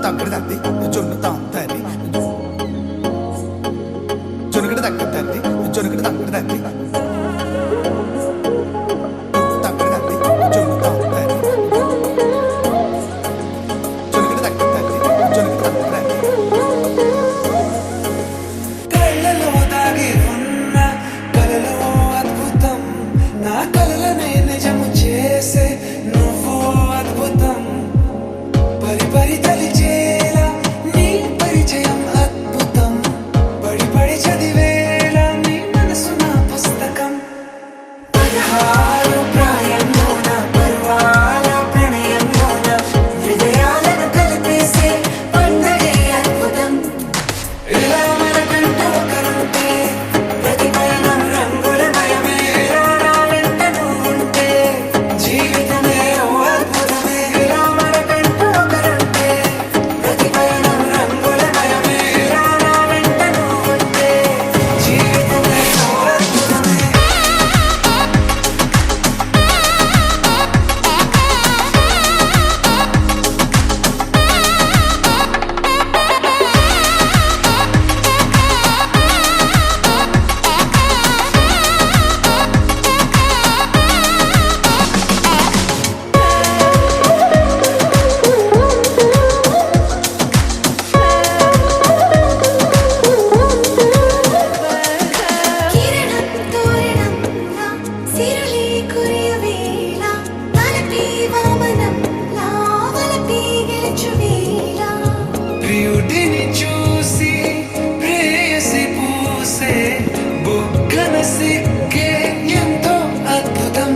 తగ్గడదండి జొన్నుతాం తల్లి జొనుగడ తగ్గదండి జొనుగడ తగ్గడదండి తగ్గడదండి జొన్నుతాం తల్లి జొనుగడ తగ్గదండి జొనుగడ తగ్గదండి కళ్ళలో దాగి ఉన్న కలల ఘనసిక్కే ఎంతో అద్భుతం.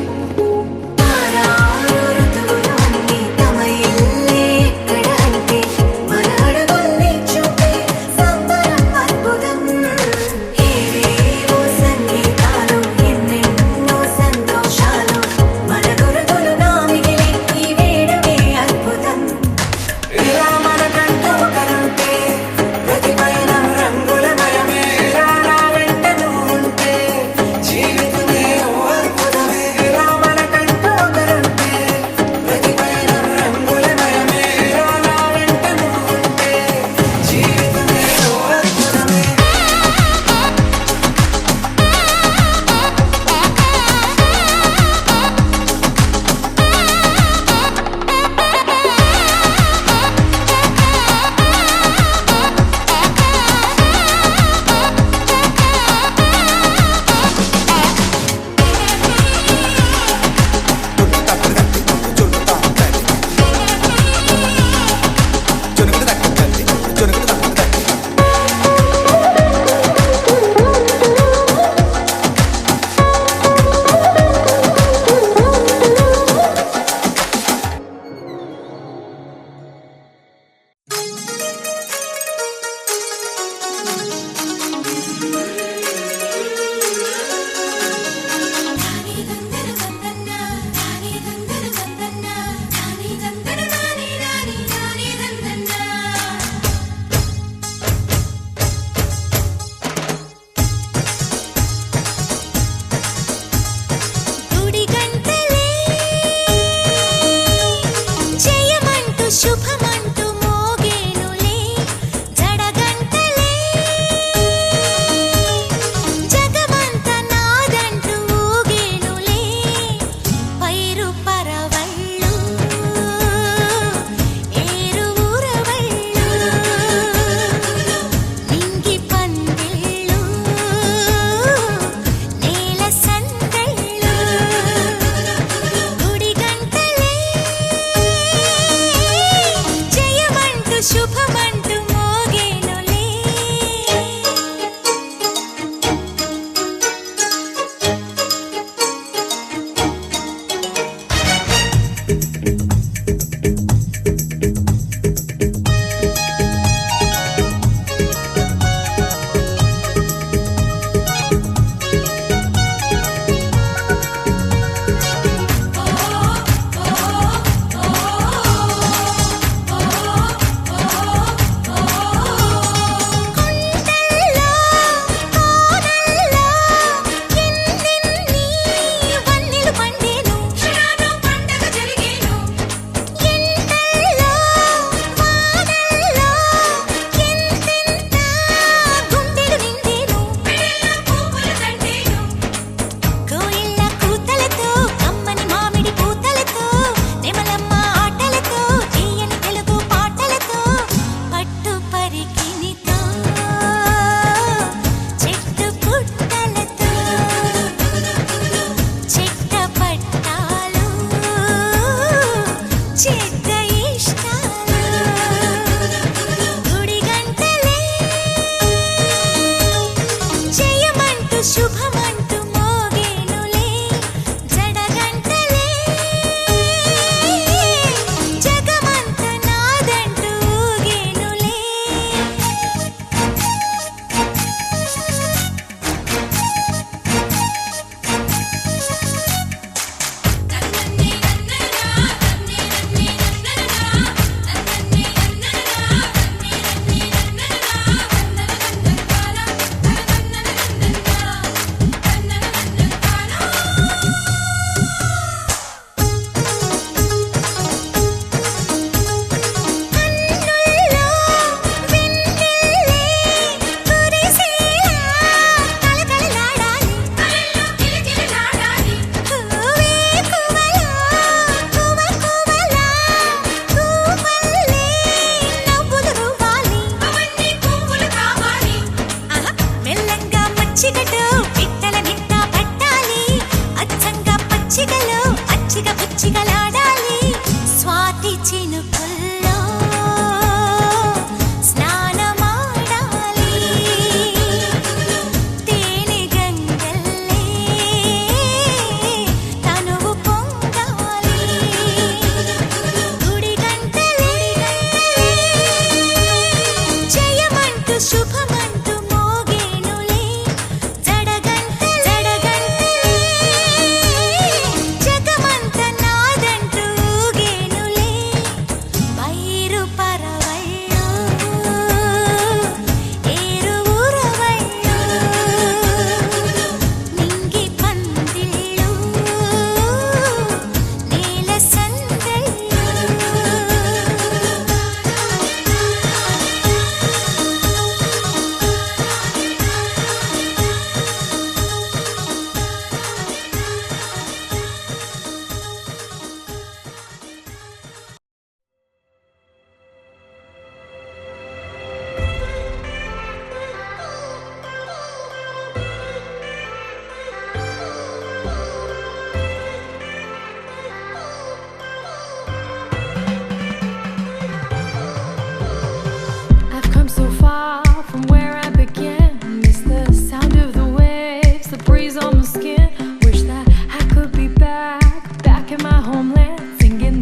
on my skin. Wish that I could be back in my homeland, singing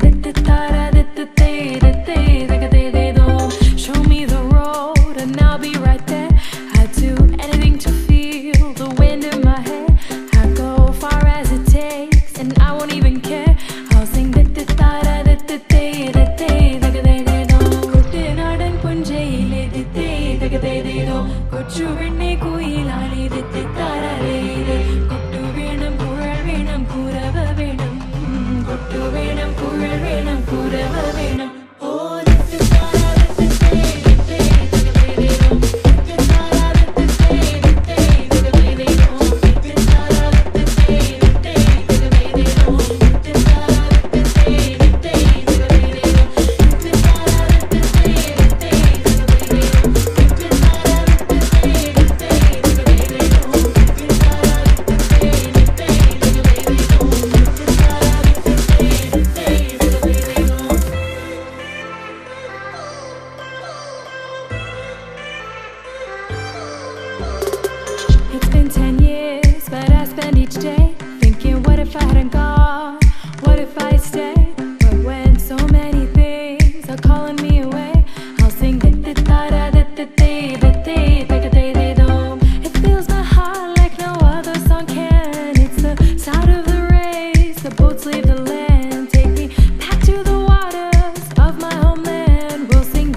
show me the road and I'll be right there. I'd do anything to feel the wind in my hair. I'd go far as it takes and I won't even care. I'll sing കുട്ടനാടൻ പുഞ്ചയിലെ കൊച്ചു വെണ്ണി കുയിലാളി കൊട്ടു വേണം കുഴൽ വേണം കുരവ വേണം കൊട്ടു വേണം കുഴൽ വേണം കുരവ വേണം ഓ It's been 10 years, but I spend each day thinking, what if I hadn't gone? What if I stayed? But when so many things are calling me away, I'll sing it fills my heart like no other song can. It's the sound of the race, the boats leave the land. Take me back to the waters of my homeland. We'll sing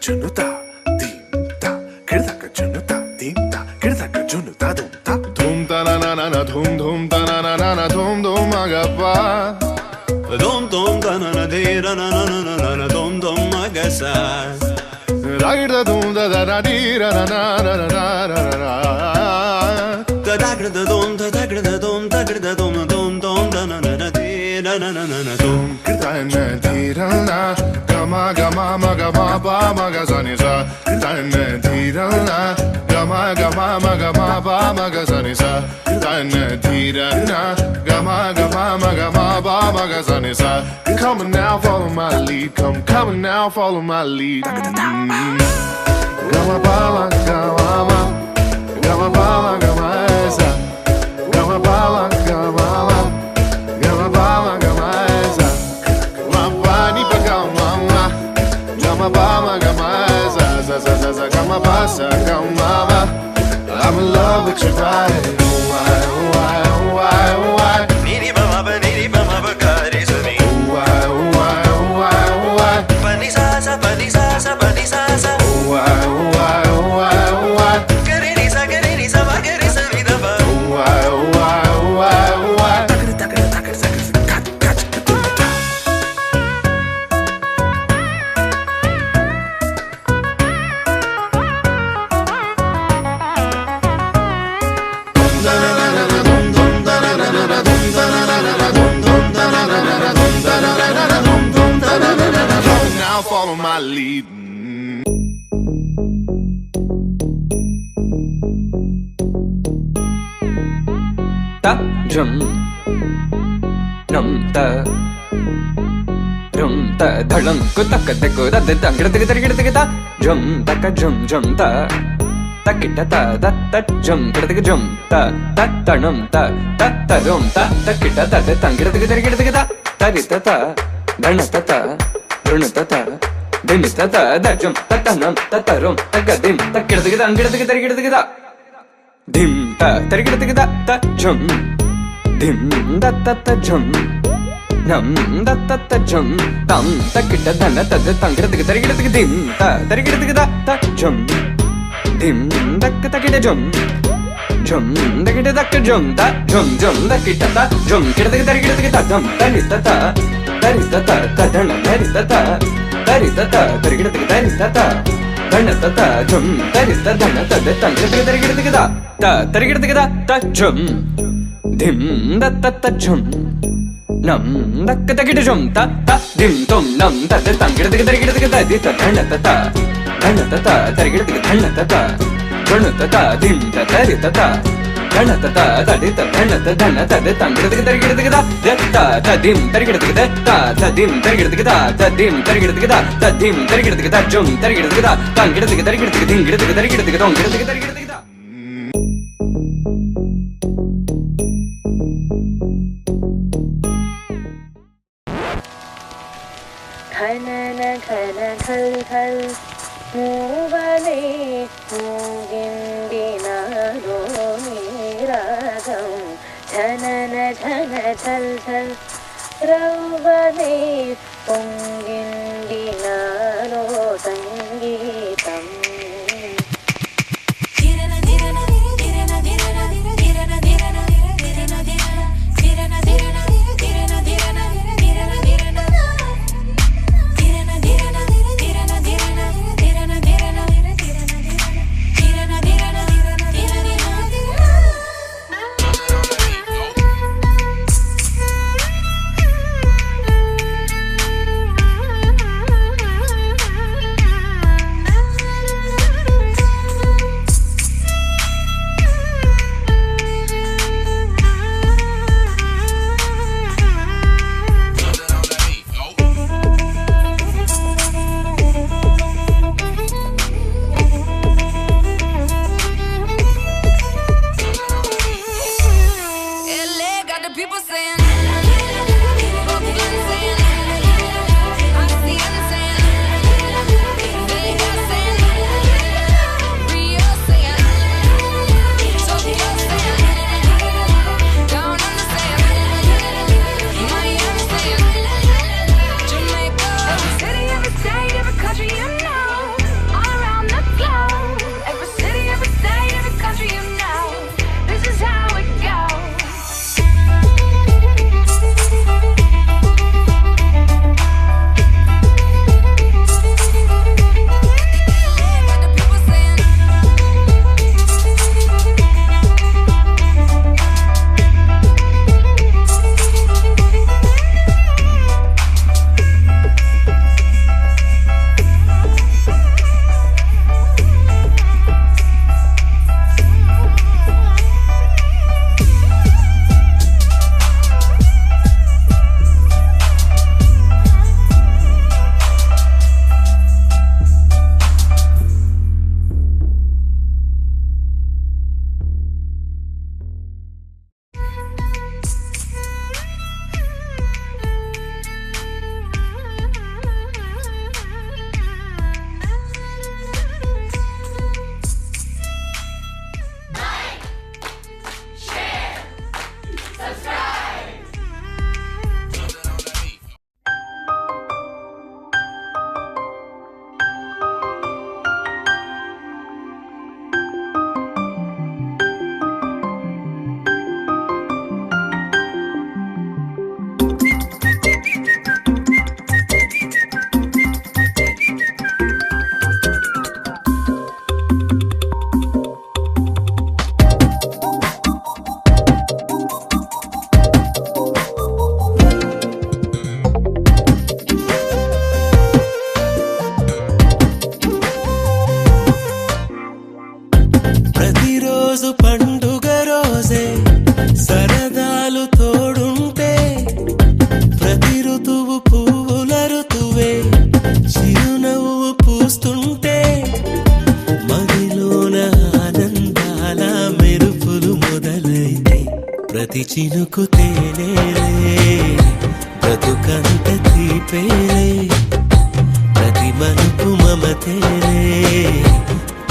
junuta dimta kirdaka junuta dimta kirdaka junuta dumta dhum ta na na na na dhum dhum ta na na na na dhum dhum magapa dum dum da na na de ra na na na na na dum dum magasa ragda dhum da da da di ra na na na na na na da da gra da dum da da gra da dum da gra da dum dum dum da na na na de ra na na na na dum kirta na di ra na gama gama magama ba magazani sa kirta na di ra na gama gama magama ba magazani sa kirta na di ra na gama gama magama ba magazani sa come on now follow my lead come on now follow my lead gama ba gama gama ba gama sa gama ba gama gama ba gama sa gama ni pa gama gama ba gama sa sa sa sa sa gama ba sa gama I'm in love with your vibe why ni ba ma ba ga re sa ni why pa ni sa sa pa ni sa sa pa ni sa sa why ga re ni sa ba ga re sa ni da ba why now follow my lead ta jum num ta rum ta dhalam ku tak de ku da de tang de de ta jum ta ka jum ta takita ta da ta jum de jum ta tanum ta rum ta takita ta de tang de ta tarita ta dhanata ta runata ta dimita ta da jum ta tanum ta rum ta gadim takita de tang de ta dim ta tarigida ta jum dim da ta jum nam da ta jum tam takita dana ta tangirada tarigida dim ta tarigida ta jum dim takita jum jum takita jum ta jum takita ta jum kirada tarigida ta dam tarita ta dana tarita ta tarigida ta dhanata jum tarita dhanata de tangirada ta tarigida ta jum dim da ta jum nam takita jum ta dim tum nam ta de tangirada di ta dhanata ta tarigida dhanata ta dim ta tarita ta dhanata ta dhanata de tangirada ta dim tarigida ta dim tarigida ta dim tarigida ta dim tarigida ta jum tarigida tangirada tarigida dingirada tarigida tongirada tarigida khal மூவனே மூகிந்தினாரோ நீராகம் ஜனன ஜன ஜல் ஜல் ரௌவனே பொங்கிந்தினாரோ சங்கீதம் ప్రతిరోజు పండుగ రోజే సరదాలు తోడుంటే ప్రతి ఋతువు పువ్వుల ఋతువే చిరునవ్వు పూస్తుంటే మదిలోన ఆనందాల మెరుపులు మొదలైతే ప్రతి చినుకు తేనేలే బ్రతుకంత తీపేలే ప్రతి మలుపు మమతేలే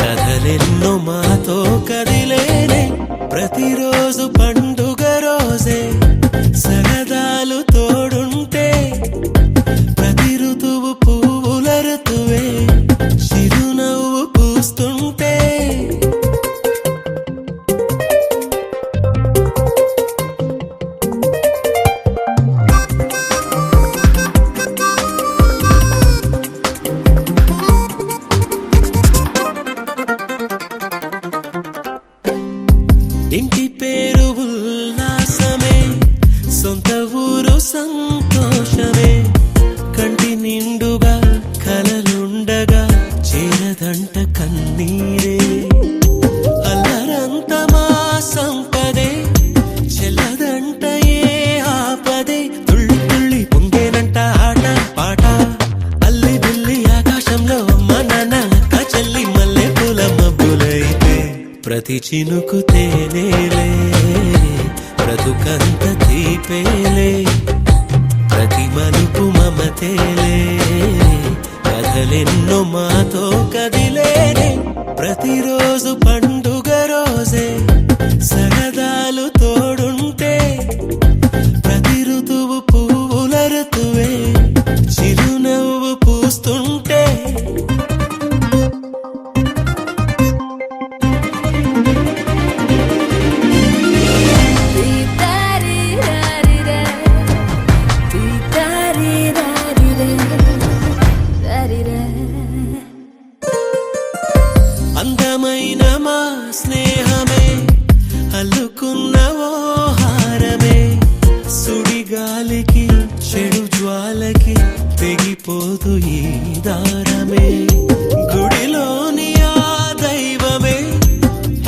కథలెన్నో మాతో కదిలేనే ప్రతిరోజు పండుగ రోజే సరదాలు తోడుంటే ప్రతి ఋతువు పువ్వుల ఋతువే చిరునవ్వు పూస్తుంటే ఇంటి పేరు ఉల్లాసమే సొంత ఊరు సంతోషమే కంటి నిండుగా కలలుండగా చేరదంట కన్నీరే అల్లరంత మా సంపదే చెల్లదంట ఏ ఆపదే తుళ్ళి తుళ్ళి పొంగేనంట ఆట పాట అల్లి బిల్లి ఆకాశంలో అమ్మ నాన్న అక్క చెల్లి మల్లె పూల మబ్బులైతే ప్రతి చినుకు తేనేలే బ్రతుకంత తీపేలే ప్రతి మలుపు మమతేలే కథలెన్నో మాతో కదిలేనే ప్రతిరోజు పండుగ రోజే సరదాలు తోడుంటే ప్రతి ఋతువు పువ్వుల ఋతువే చిరునవ్వు పూస్తుంటే అందమైన మా స్నేహమే అల్లుకున్న ఓ హారమే సుడిగాలికి చెడు జ్వాలకి తెగిపోదు ఈ దారమే గుడిలోని ఆ దైవమే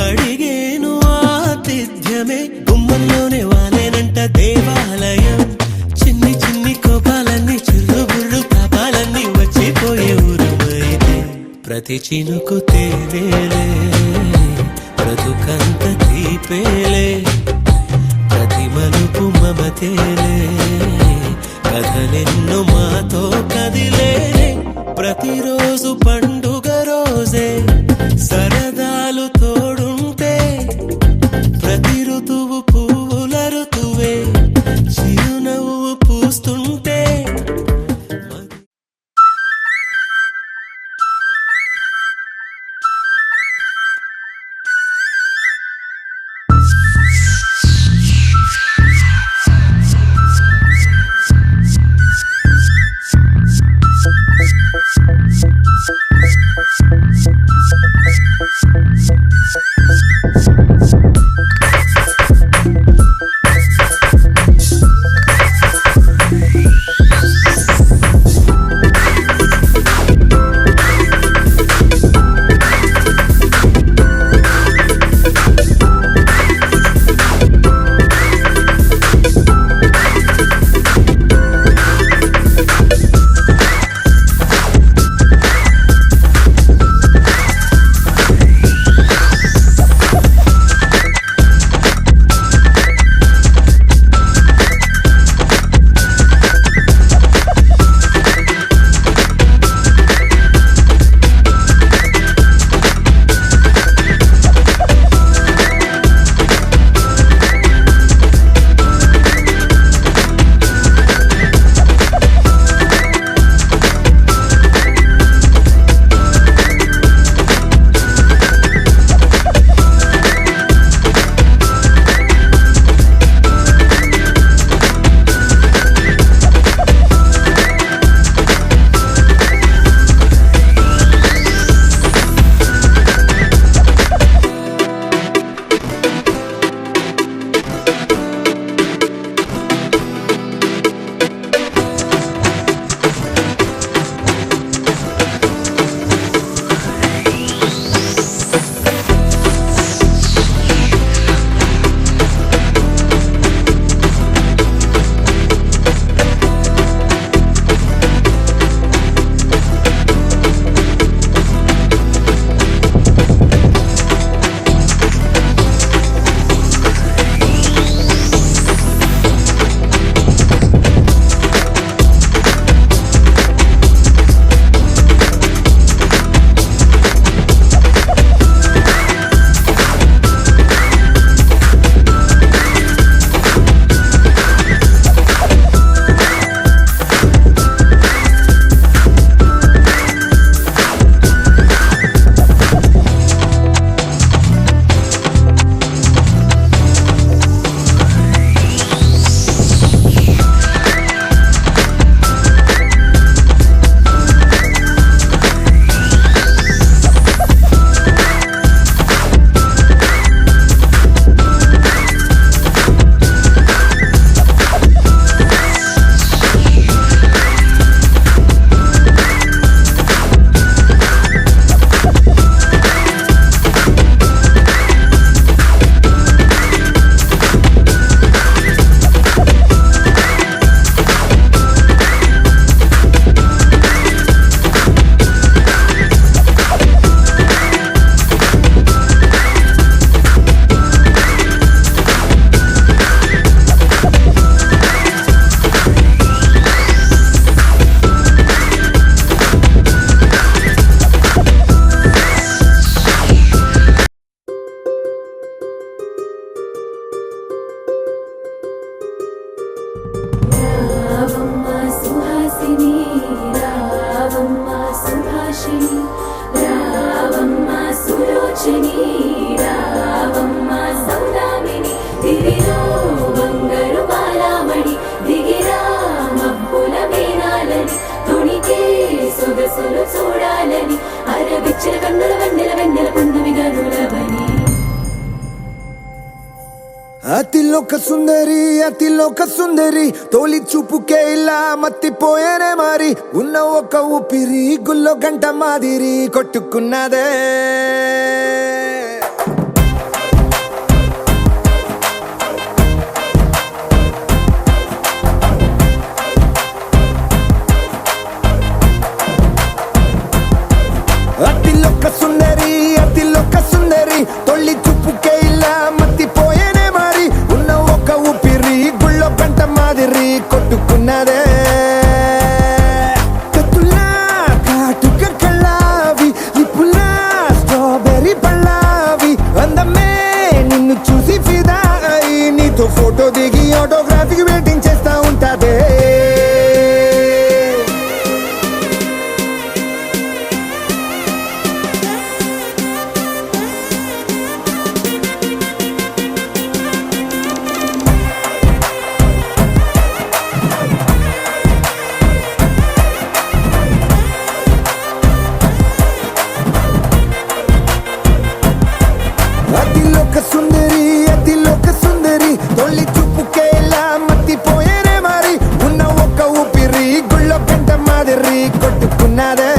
అడిగేను ఆతిథ్యమే గుమ్మంలోనే వాలేనంట దేవాలయం చిన్ని చిన్ని కోపాలన్నీ చిల్లుబుర్రు తాపాలన్నీ వచ్చిపోయే ఊరుమైతే ప్రతి చినుకు తేనేలే బ్రతుకంత తీపేలే ప్రతి మలుపు మమతేలే కథలెన్నో మాతో కదిలేనే ప్రతిరోజు పండుగ రోజే సరదాలు తోడుంటే ప్రతి ఋతువు పువ్వుల ఋతువే చిరునవ్వు పూస్తుంటే సుహాసిని రావమ్మ సుభాషిణి రావమ్మ సులోచని రావమ్మ సౌదామిని దివిలో బంగారు బాలామణి దిగిరా మబ్బుల మేనాలని తుణికే సొగసులు చూడాలని అరవిచ్చిన కన్నుల వెన్నెల వెన్నెల పున్నమి గనులవని అతిలోక సుందరి తోలి చూపుకే ఇలా మత్తిపోయేనే మరి ఉన్న ఒక ఊపిరి గుల్లో గంట మాదిరి కొట్టుకున్నదే అతిలోక సుందరి తొలి చూపుకే ఇలా మత్తిపోయేనే మరి ఉన్న ఒక ఊపిరి గుళ్ళో గంట మాదిరి కొట్టుకున్నదే కత్తులా కాటుక కళ్ళావి లిప్పులా స్ట్రాబెర్రీ పళ్ళావి అందమే నిన్ను చూసి ఫిదా అయి నీతో ఫోటో దిగి ఆటోగ్రాఫీకి వెయిటింగ్ చేస్తా ఉంటాదే అతిలోక సుందరి తొలి చూపుకే ఇలా మత్తిపోయేనే మరి ఉన్న ఒక ఊపిరి గుళ్ళో గంట మాదిరి కొట్టుకున్నదే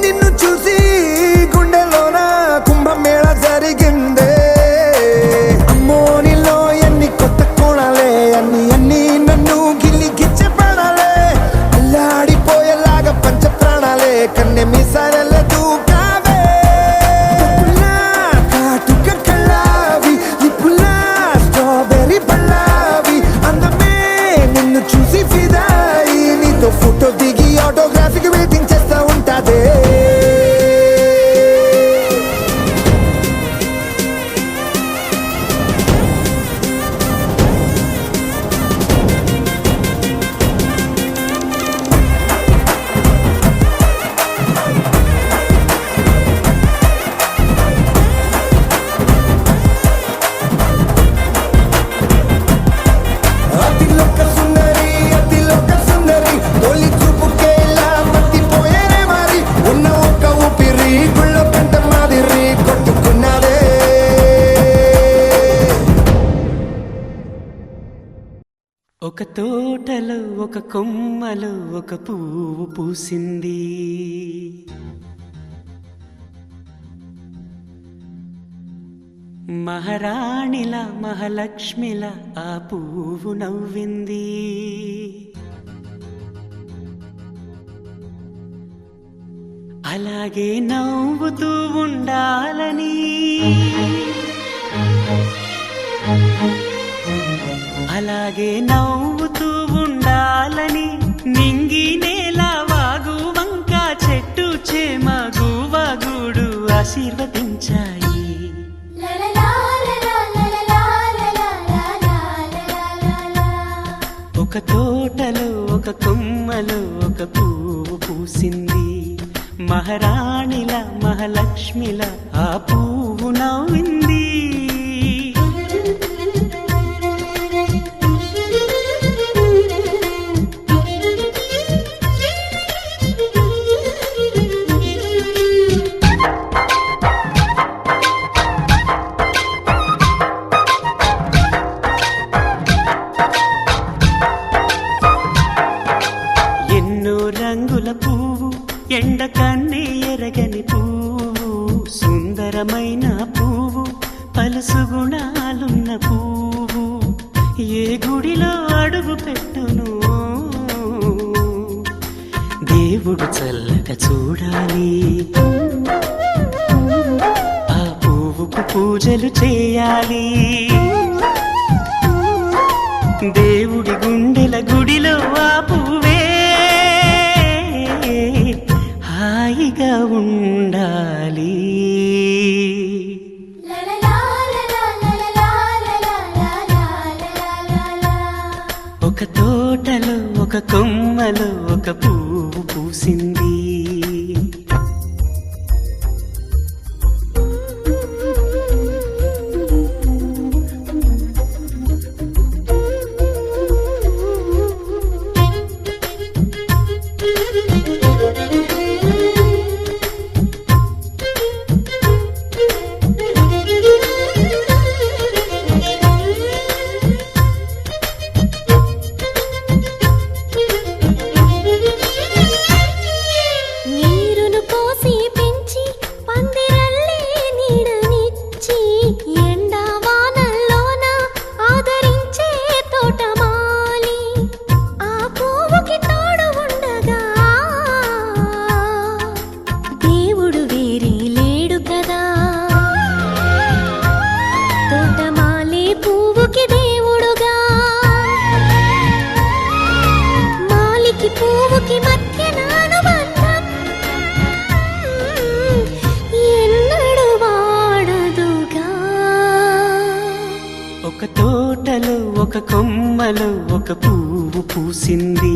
నిన్ను చూసి గుండెలోన కుంభమేళ జరిగిందే అమ్మో నీలో ఎన్ని కొత్త కోణాలే అన్ని నన్ను గిచ్చి పడాలే అల్లాడిపోయేలాగా పంచ ప్రాణాలే కన్నె మీసాల దూకావే కాటుక కళ్ళావి లిప్పులా స్ట్రాబెర్రీ పళ్ళావి అందమే నిన్ను చూసి ఫిదాయి నీతో ఫోటో దిగి ఆటోగ్రాఫీకి వెయిటింగ్ చేస్తా ఉంటాదే అతిలోక సుందరి తొలి చూపుకే ఇలా మత్తిపోయేనే మరి ఉన్న ఒక ఊపిరి గుళ్ళో గంట మాదిరి కొట్టుకున్నదే ఒక తోటలో ఒక కొమ్మలో ఒక పువ్వు పూసింది మహారాణిల మహాలక్ష్మిల ఆ పువ్వు నవ్వింది అలాగే నవ్వుతూ ఉండాలని అలాగే నవ్వుతూ ఉండాలని నింగి నేల వాగు వంక చెట్టు చేమ గువగుడు ఆశీర్వదించాయి ఒక తోటలో ఒక కొమ్మలో ఒక పువ్వు పూసింది మహారాణిల మహాలక్ష్మిల ఆ పువ్వు నవ్వింది పలుసు గుణాలున్న పువ్వు ఏ గుడిలో అడుగు పెట్టును దేవుడు చల్లగా చూడాలి ఆ పువ్వుకు పూజలు చేయాలి దేవుడి గుండెల గుడిలో ఆ పువ్వే హాయిగా ఉండాలి ఒక తోటలో ఒక కొమ్మలో ఒక పువ్వు పూసింది నీరును పోసి పెంచి పందిరల్లే నీడనిచ్చి ఎండా వానల్లోన ఆదరించే తోటమాలి ఆ పువ్వుకి తోడు ఉండగా దేవుడు వేరే లేడు కదా తోటమాలి పువ్వుకి దేవుడుగా మాలికి పువ్వుకి మధ్య అనుబంధం ఎన్నడు వాడదుగా ఒక తోటలో ఒక కొమ్మలో ఒక పువ్వు పూసింది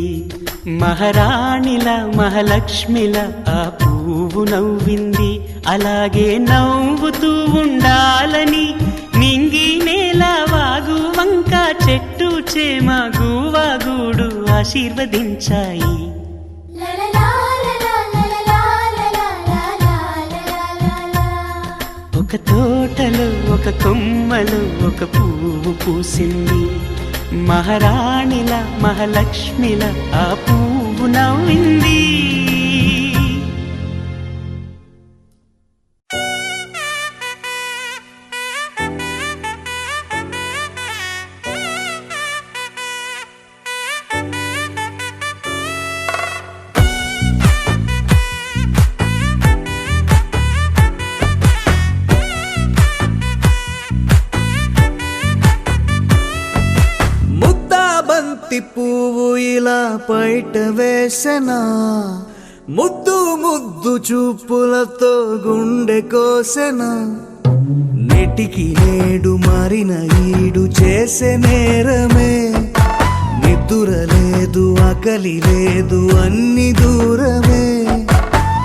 మహారాణిలా మహాలక్ష్మిలా ఆ పువ్వు నవ్వింది అలాగే నవ్వుతూ ఉండాలని నింగి నేల వాగు వంక చెట్టు చేమ గువాగూడు ఆశీర్వదించాయి ఒక తోటలో ఒక కొమ్మలో ఒక పువ్వు పూసింది మహారాణిలా మహాలక్ష్మిలా ఆ పువ్వు నవ్వింది ముద్దా బంతి పువ్వు ఇలా బయట వేసెనా ముద్దు ముద్దు చూపులతో గుండె కోసెనా నెటికి నేడు మారిన ఈడు చేసే నేరమే నిద్ర లేదు ఆకలి లేదు అన్ని దూరమే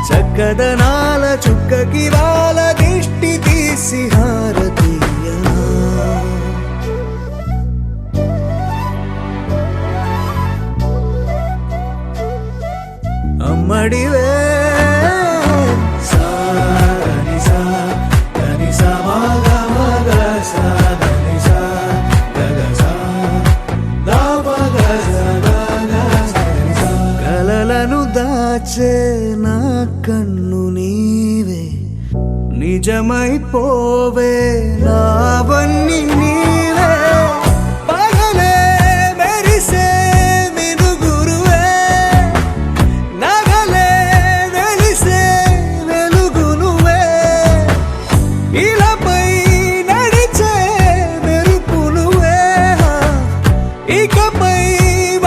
చక్కదనాల చుక్కకి వాళ్ళ దిష్టి తీసి హారతీయనా అమ్మడివే కలలను దాచే నా కన్ను నీవే నిజమైపోవే నావన్నీ నీవే పగలే మెరిసే మినుగురువే నగలే వెలిసే వెలుగు నువ్వే ఇలాపై నడిచే మెరుపు నువ్వే ఇకపై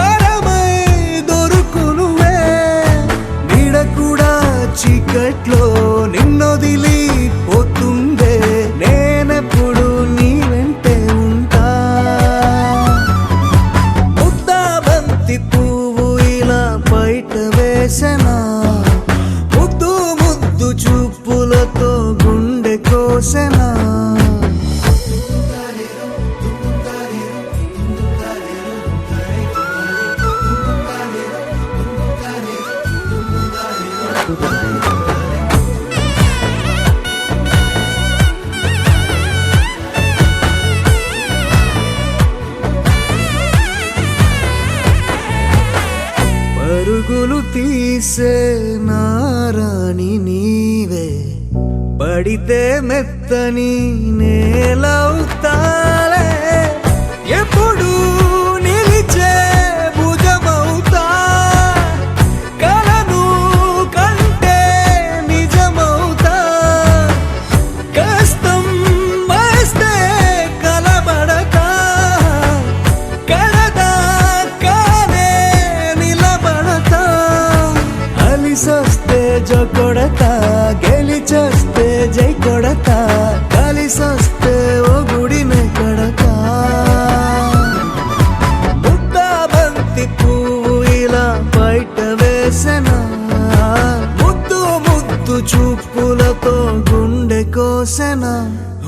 వరమై దొరుకు నువ్వే నీడ కూడా చీకట్లో నిన్నొదిలి పోతుందే నేనెప్పుడు నీ వెంటే ఉంటా ముద్దా బంతి పువ్వు ఇలా బయట వేసెనా ముద్దు ముద్దు చూపులతో గుండె కోసెనా పరుగులు తీసే నారాణి నీవే పడితే మెత్త మెత్తని నేలవుతాలే ఎప్పుడు నిలిచే భుజమవుతా కలను కంటే నిజమవుతా కష్టం వస్తే కలబడక కడదాకానే నిలబడతా అలిసొస్తే జో కొడతా గెలిచొస్తే జై కొడతా కలిసొస్తే ఓ గుడినే కొడతా ముద్దా బంతి పువ్వు ఇలా బయట వేసెనా ముద్దు ముద్దు చూపులతో గుండె కోసెనా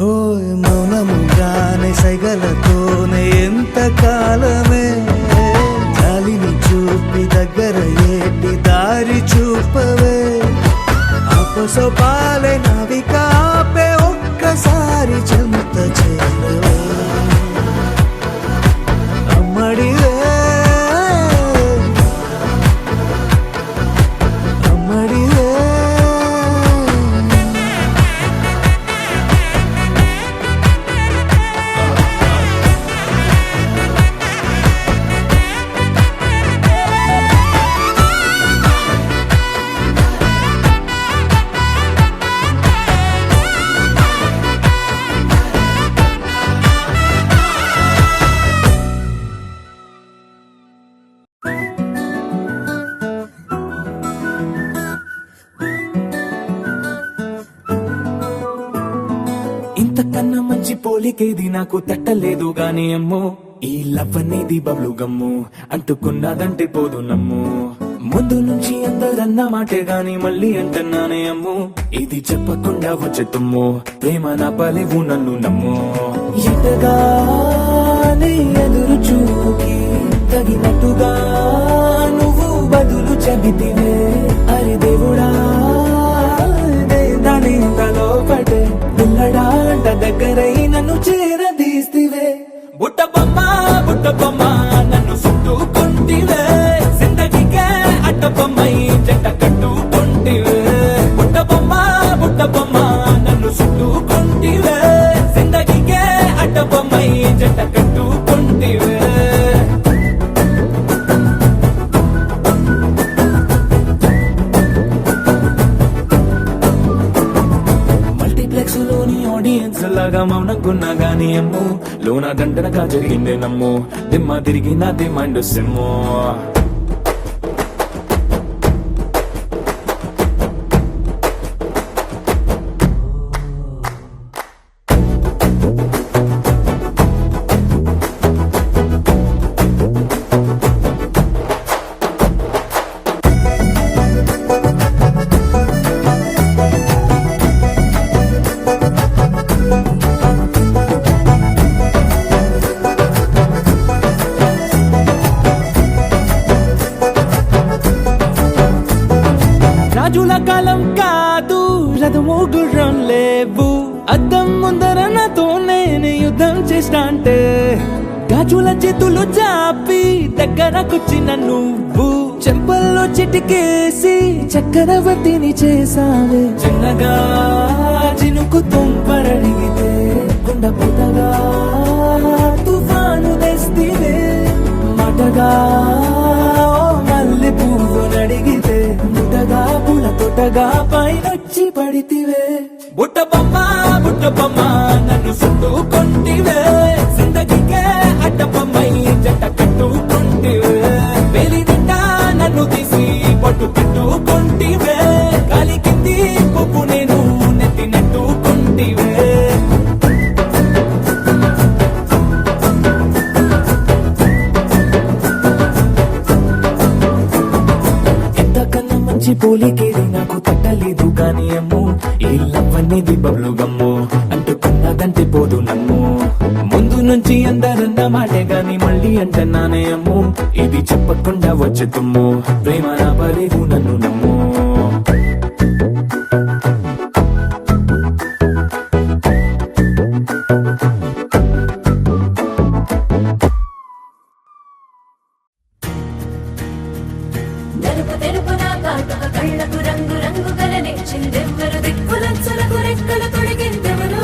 హోయ్ మౌనముగానే సైగలతోనే ఎంత కాలమే గాలిని చూపి దగ్గర ఏటి దారి చూపవే అపసోపాలే నవికాపే ఒక్కసారి చెంత చేరవే అమ్మడివే అమ్మడివే ఇంతకన్నా మంచి పోలికేది నాకు తట్టలేదు గాని అమ్మో ఈ లవ్ అనేది బబ్లు గమ్ము అంటుకున్నదంటే పోదు నమ్ము ముందు నుంచి అందరన్న మాటే గాని మళ్ళీ అంటున్నానే అమ్ము ఇది చెప్పకుండా వచ్చే తుమ్ము ప్రేమ నా పలేవు నన్ను నమ్ము ఎటగానే ఎదురు చూకి తగినట్టుగా నువ్వు బదులు చెబితివే అరే దేవుడా దాని తలో పడే పిల్లడాంట దగ్గరై నన్ను చేరదీస్తివే బుట్ట బొమ్మ నన్ను చుట్టుకుంటివే జిందగీకే అట్ట బొమ్మై జంట కట్టుకుంటివే బుట్ట బొమ్మ నన్ను చుట్టుకుంటివే జిందగీకే అట్ట బొమ్మై జంట కట్టుకుంటివే మల్టీప్లెక్స్ లోని ఆడియన్స్ లాగా మౌనంకున్నా గానీ అమ్ము లోన దండనగా జరిగిందే నమ్ము దిమ్మ తిరిగి నా దిమ్మండు సిమ్ము రాజుల కాలం కాదు రథము గుర్రం లేవు అద్దం ముందర నాతో నేను యుద్ధం చేస్తా అంటే గాజుల చేతులు చాపి దగ్గరకొచ్చిన నువ్వు చెంపల్లో చిటికేసి చక్రవర్తిని చేసావే చిన్నగా చినుకు తుంపరడిగితే గుండె పుట్టగా తుఫాను తెస్తివే మాటగా మల్లె పువ్వు నడిగితే ముటగా పుల తొటగా పైనొచ్చి పడితివే బుట్ట బొమ్మ నన్ను చుట్టుకుంటివే జిందగీకే అట్ట బొమ్మై జంట కట్టుకుంటివే వేలి నిండా నన్ను తీసి పట్టు పెట్టుకుంటివే కాలి కింది పువ్వు నేను నెత్తినట్టుకుంటివే ఎంతకన్నా మంచి పోలికేది నాకు తట్టలేదు కానీ అమ్ము ఈ లవ్ అనేది బబ్లు గమ్ము అంటుకున్నదంటే పోదు నమ్ము ముందు నుంచి అందరన్న మాటే గాని మళ్ళీ అంటున్నానే అమ్ము ఇది చెప్పకుండా వచ్చే తుమ్ము ప్రేమ నా పలేవు నన్ను నమ్ము నలుపు తెలుపున కాటుక కళ్ళకు రంగు రంగు గలనే చిరుదెవ్వరు దిక్కులచ్చలకు రెక్కలు తొడిగిందెవరు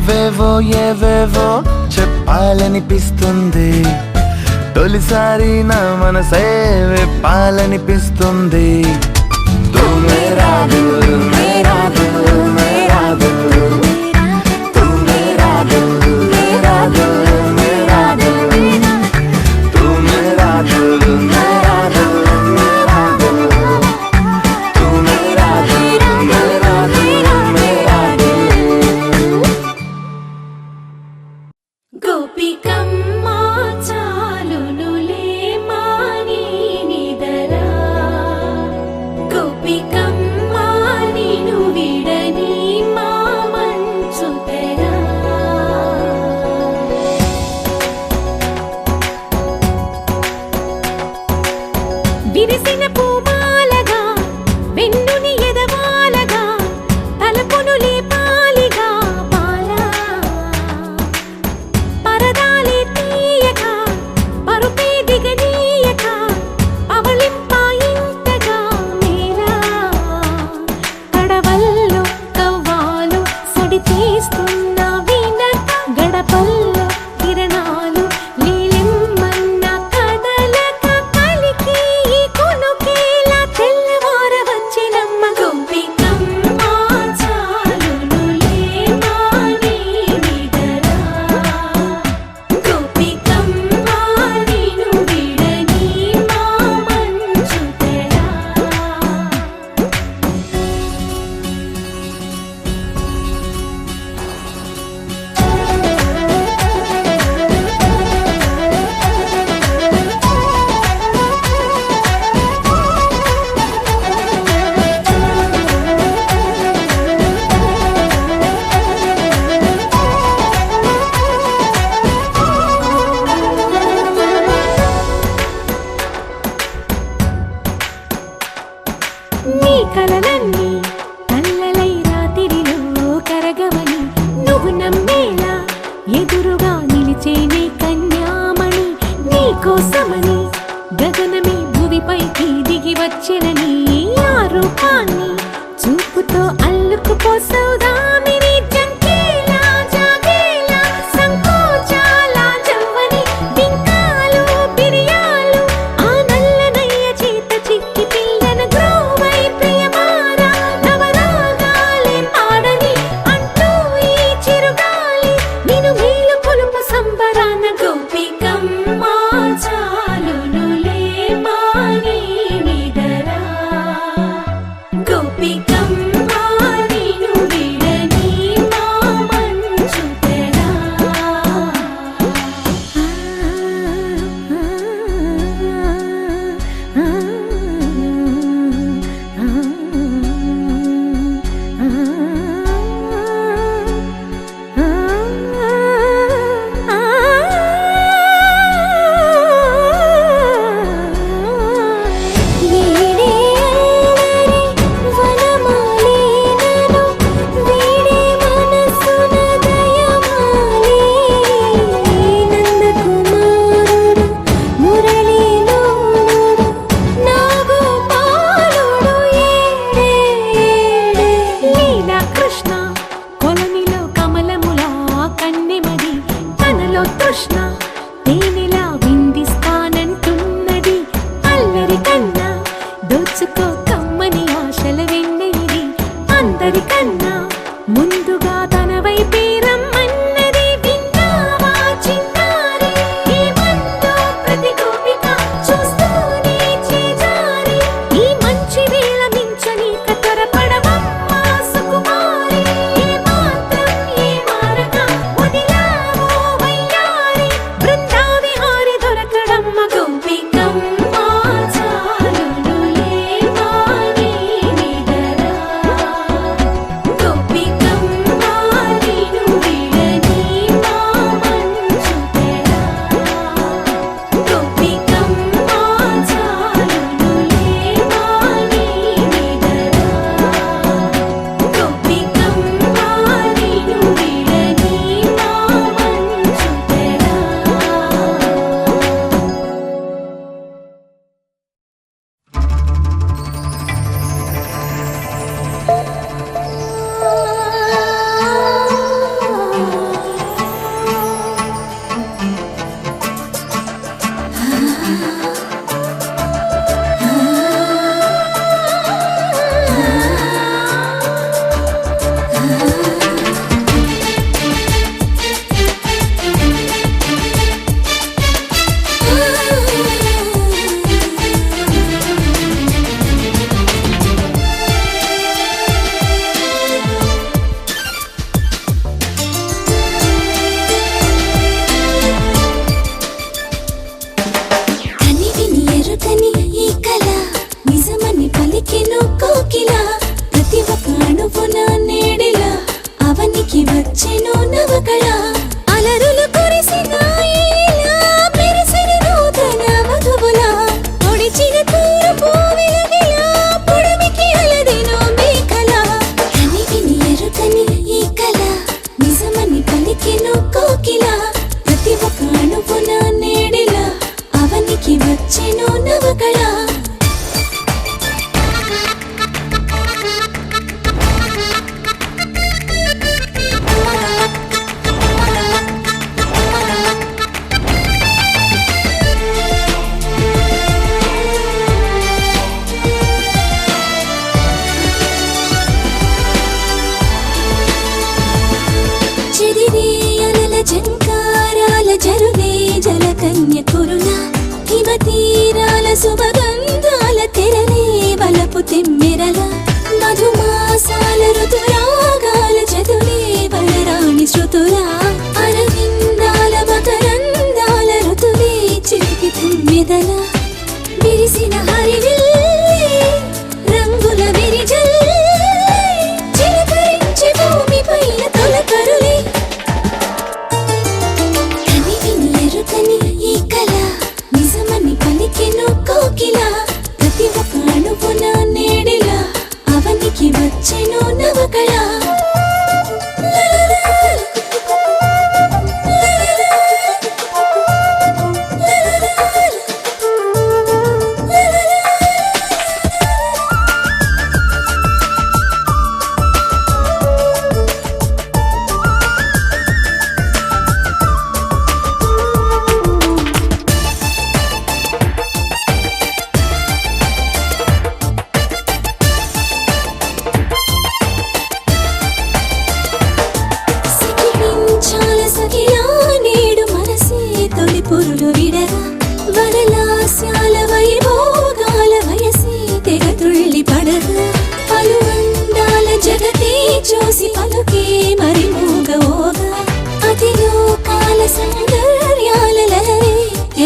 ఏవేవో ఏవేవో చెప్పాలనిపిస్తుంది, తొలిసారి నా మనసే విప్పాలనిపిస్తుంది. తూ మేరా దిల్ మేరా దిల్ మేరా దిల్, తూ మేరా దిల్ మేరా దిల్ మేరా దిల్, తూ మేరా దిల్ మేరా దిల్ మేరా దిల్, తూ మేరా దిల్ మేరా దిల్ మేరా దిల్. గోపికమ్మ చాలునులే మాని నిదరా, గోపికమ్మ నిను విడని మా మంచు తెరా. విరిసిన పూమాలగా వెన్నుని ఎదవాలగా తలపును లేపాలిగా పాలా, పరదాలే తీయక పరుపే దిగనీయక పవళింపాయింతగా మేరా. కడవల్లో కవ్వాలు సడి చేస్తున్న వీణత, గడపల్లో కిరణాలు నీలిమ్మన్న కదలక కలికి కొనుకేలా తెల్లవార వచ్చినమ్మ. గోపికమ్మ చాలునులే మాని నిదరా, గోపికమ్మ నిను విడని మా మంచు తెరా. నీ కలలన్నీ కల్లలై రాత్రిలో కరగవని నువ్వు నమ్మేలా ఎదురుగా నిలిచే నీ కన్యామణి. నీ కోసమని గగనమే భువిపైకి దిగి వచ్చినని ఆ రూపాన్ని చూపుతో అల్లుకుపోసౌదామిని. జంకేలా జాగేలా సంకోచాల జవ్వని బింకాలు బిరియాలు ఆ నల్లనయ్య చేత చిక్కి పిల్లన గ్రోవై ప్రియమారా. నవరాగాలే పాడని అంటూ ఈ చిరుగాలి నిను మేలు కొలుపు సంబరాన. గోపికమ్మ చాలునులే మాని నిదరా, గోపికమ్మ నిను విడని మా మంచు తెరా. వీడే అల్లరి వనమాలినను, వీడే మనసున దయమాలి. నందకుమారుడు మురళీలోనుడు నాగోపాలుడు ఏడే ఏడే. లీలా కృష్ణ కొలనిలో కమలములా కన్నెమది, తనలో తృష్ణ తేనెలా విందిస్తానంటున్నది. అల్లరి కన్నా దోచుకో కమ్మని ఆశల వెన్నెయిది, అందరికన్నా ముందుగా తన వైపే రమ్మన్నది. విన్నావా చిన్నారి ఏమందో ప్రతి గోపిక చూస్తూనే చేజారి. ఈ మంచి వేళ మించని కతరపడవమ్మ సుకుమారి. ఏ మాత్రం ఏ మారక వదిలావో వయ్యారి, బృందావిహారి దొరకడమ్మ. గోపికమ్మ చాలునులే మాని నిదరా, గోపికమ్మ తిమ్మెరల మధుమాసాల ఋతురాగాల చదురే వరరాణి శృతురా అరవిందాల మకరందాల ఋతువే చిలికి తుమ్మెదల విరిసిన హరివిల్లే రంగుల విరిజల్లే చిలకరించి భూమి పైన తొలకరులే కని విని ఎరుకని ఈ కళ నిజమని పలికెను కోకిల ప్రతి ఒక్క అణువున నేడిలా అవనికి వచ్చెను నవకళ పురులు విడగా వరలాస్యాల వైభోగాల వయసే తెగ తుళ్ళి పడగా పలు అందాల జగతే చూసి పలుకే మరి మూగవోగా అతిలోకాల సౌందర్యాల లహరే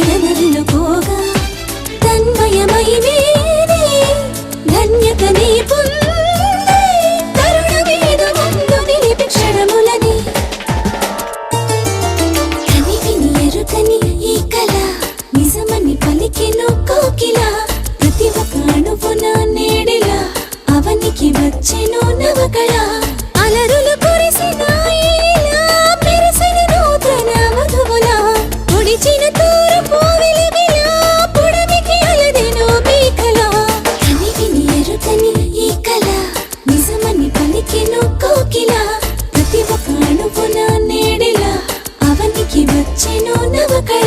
ఎడనల్లుకోగా తన్మయమై వేరే ధన్యతనే పొందే తరుణ వేద ముందు నిలిపి క్షణములని కని ఈ కళ నిజమని పలికెను కోకిల ప్రతి ఒక్క అణువున నేడిలా అవనికి వచ్చెను నవకళ అలరులు కురిసినాయిలా మెరిసిన నూతన మధువులా పొడిచిన తూర్పు వెలుగులా పుడమికి అలదెను మేకల కని విని ఎరుకని ఈ కళ నిజమని పలికెను కోకిల ప్రతి ఒక్క అణువున నేడిలా అవనికి వచ్చెను నవకళ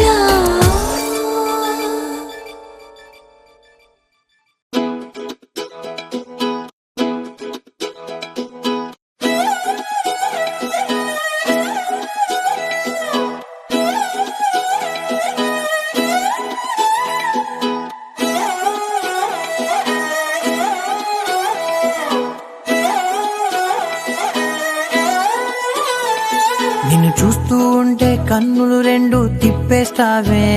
నిన్ను చూస్తూ ఉంటే కన్నులు రెండు తిప్పేస్తావే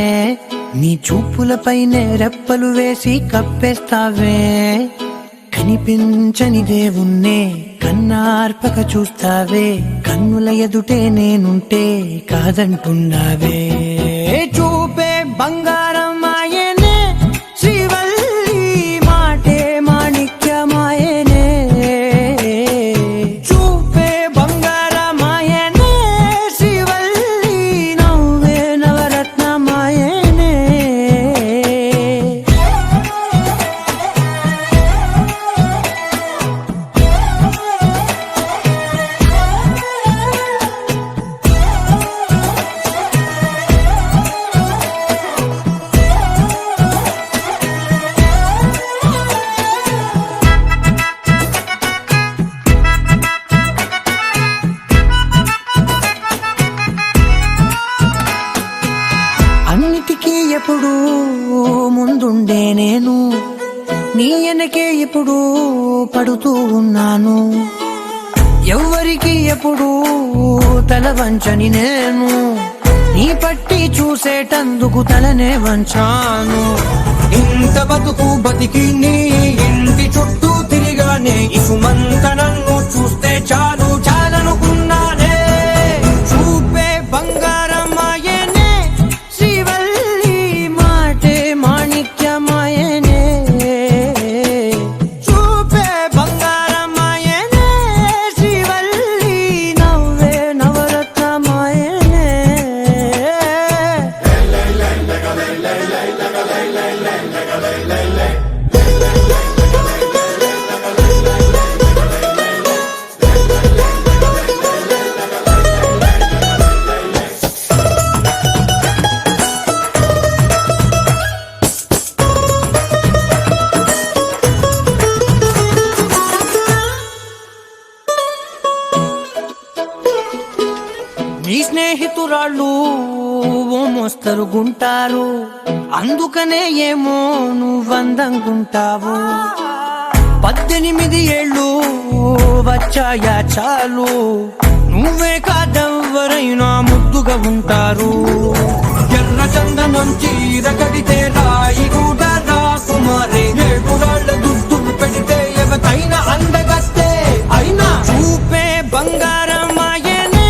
నీ చూపులపైనే రెప్పలు వేసి కప్పేస్తావే కనిపించని దేవుణ్ణే కన్నార్పక చూస్తావే కన్నుల ఎదుటే నేనుంటే కాదంటున్నావే చూపే బంగారం ఆయనే శ్రీవల్లి మాటే మాణిక్యమాయనే చూపే బంగారమాయనే శ్రీవల్లి నవ్వే నవరత్నమాయనే అన్నిటికీ ఎప్పుడు ముందుండే నేను నీ వెనకే ఎప్పుడు పడుతూ ఉన్నాను ఎవ్వరికి ఎప్పుడు తల వంచని నేను నీ పట్టి చూసేటందుకు తలనే వంచాను ఇంత బతుకు బతికి నీ ఇంటి చుట్టూ తిరిగానే ఇసుమంత నన్ను చూస్తే చాలు చాలనుకున్నానే చూపే బంగారమాయనే శ్రీవల్లి మాటే మాణిక్యమాయనే చూపే బంగారమాయనే శ్రీవల్లి నవ్వే నవరత్నమాయనే నీ స్నేహితురాళ్ళు ఓ మోస్తరుగుంటారు అందుకనే ఏమో నువ్వందంగుంటావు 18 ఏళ్ళు వచ్చాయా చాలు, నువ్వే కాదెవ్వరైనా ముద్దుగా ఉంటారు. ఎర్ర చందనం చీర కడితే రాయి కూడా రాకుమారే, 7 రాళ్ళ దుద్దులు పెడితే ఎవతైనా అందగత్తే. అయినా చూపే బంగారమాయనే,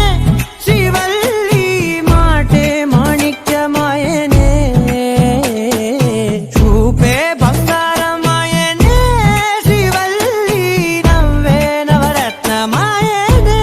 శ్రీవల్లి మాటే మాణిక్యమాయనే. చూపే బంగారమాయనే, శ్రీవల్లి నవ్వే నవరత్నమాయనే.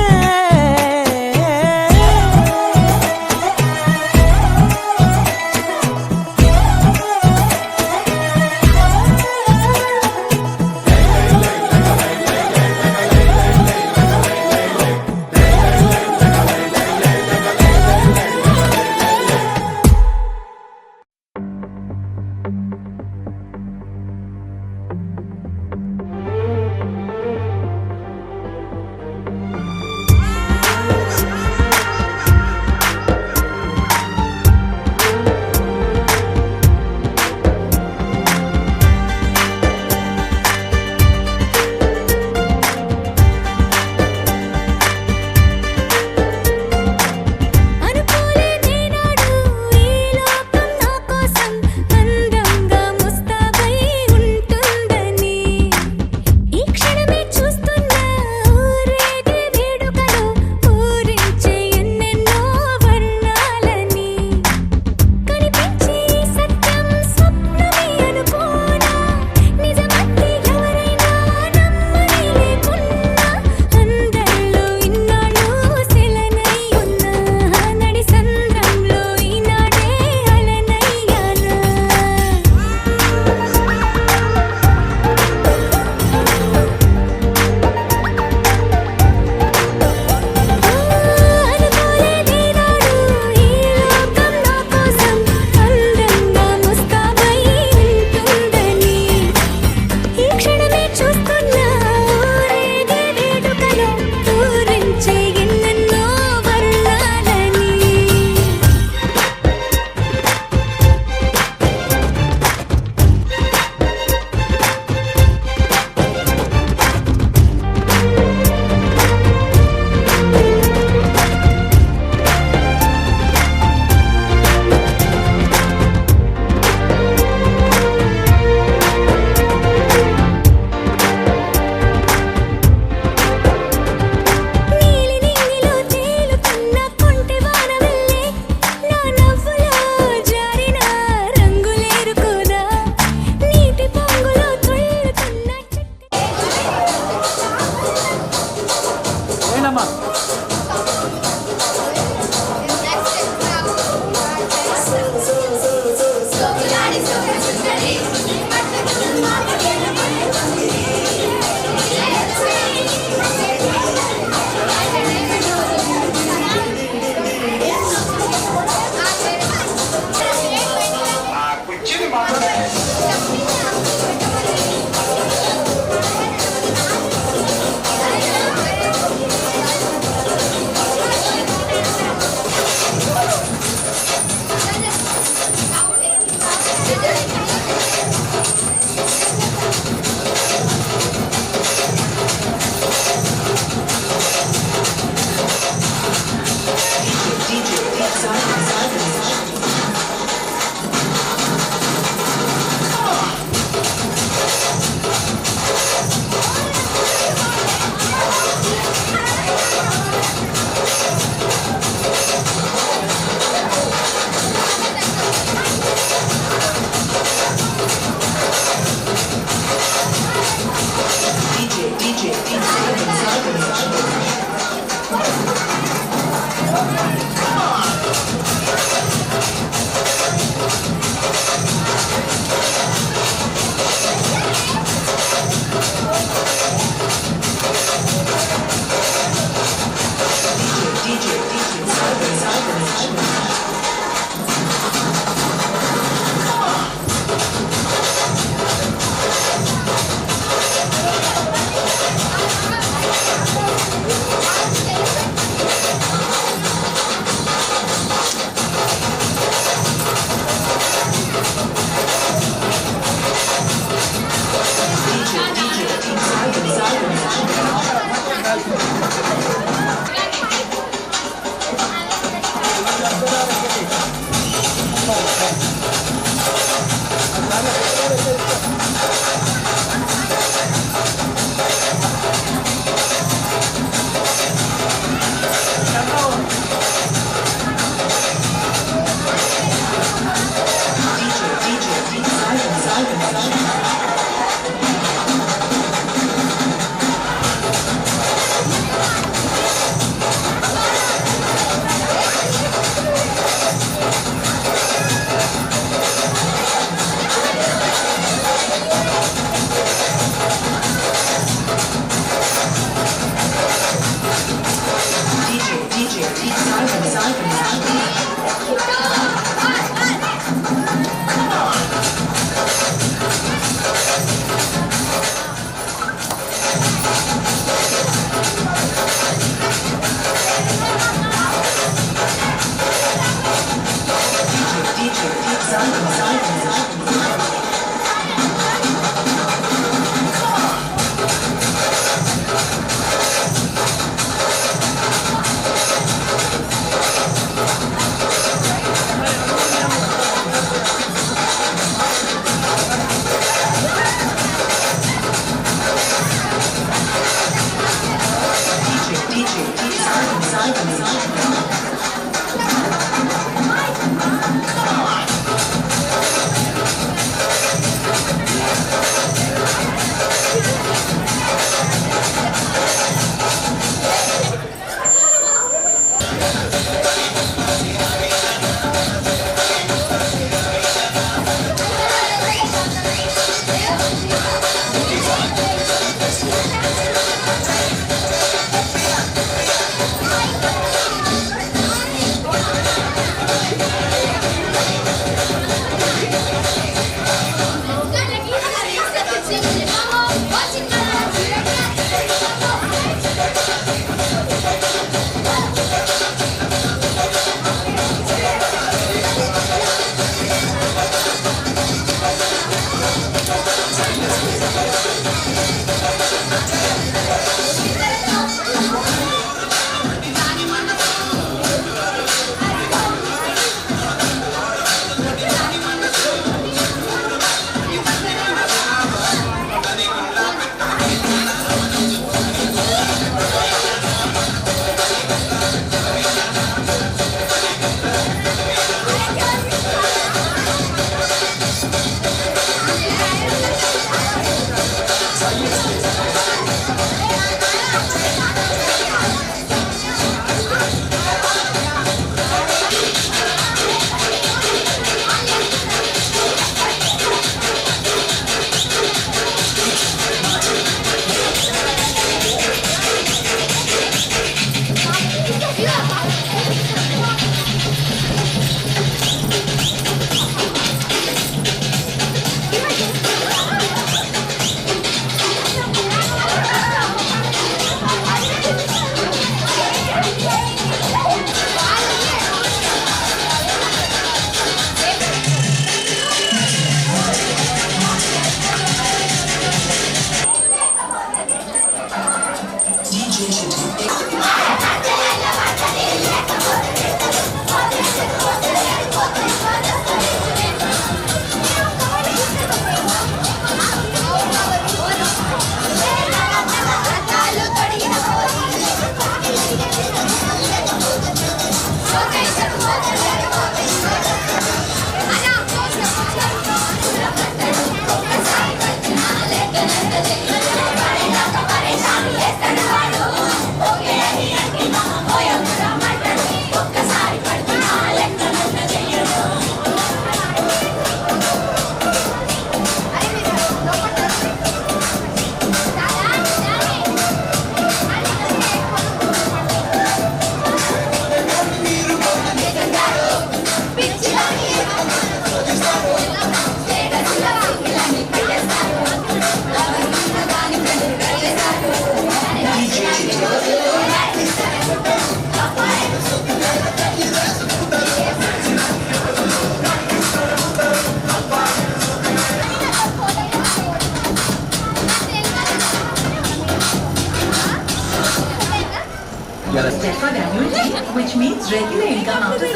Stefan annual leave, which means regular income after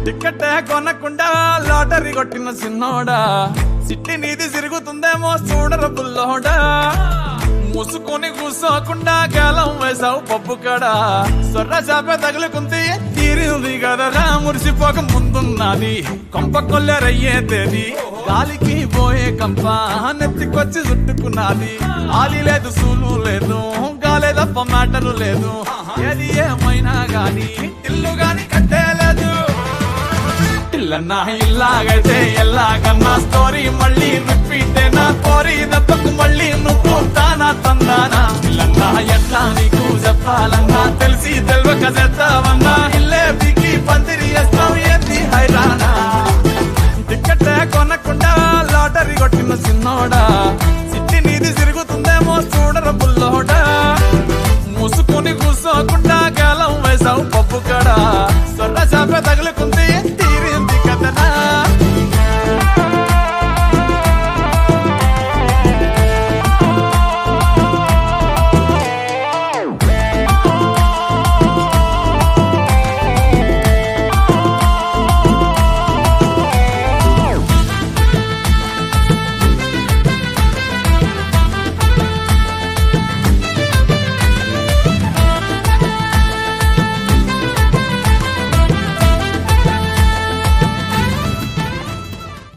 ticket కొనకుండా లాటరీ కొట్టిన సిన్నోడా సిట్టి నీది తిరుగుతుందేమో చూడర బుల్లోడా మూసుకొని కూసోకుండా గాలం వేసావు పప్పు కడ సొర్ర చాప తగులుకుంది తీరింది కదరా మురిసిపోక ముందున్నది కొంప కొల్లెరయ్యే తేది గాలికి పోయే కంప నెత్తికొచ్చి చుట్టుకున్నది ఆలి లేదు సూలు లేదు గాలే తప్ప మ్యాటరు లేదు ఏది ఏమైనా గాని ఇల్లు గాని కట్టేలేదు ఇల్లన్నా ఇల్లాగైతే ఎల్లాగన్నా స్టోరీ మళ్ళీ రిపీట్ నా కోరి దెబ్బకు మళ్ళీ నువ్వు తానా తందానా ఇల్లన్నా ఎట్లా నీకు చెప్పాలన్నా తెలిసి తెలవక చేద్దామన్నా ఇల్లే బిగి పందిరి వేస్తావు ఏంది హైరానా టికెట్ కొనకుండా లాటరీ కొట్టిన సిన్నోడా సిట్టి నీది తిరుగుతుందేమో చూడర బుల్లోడా మూసుకొని కూసోకుండా గాలం వేసావు పప్పు కడ సొర్ర చాప తగులు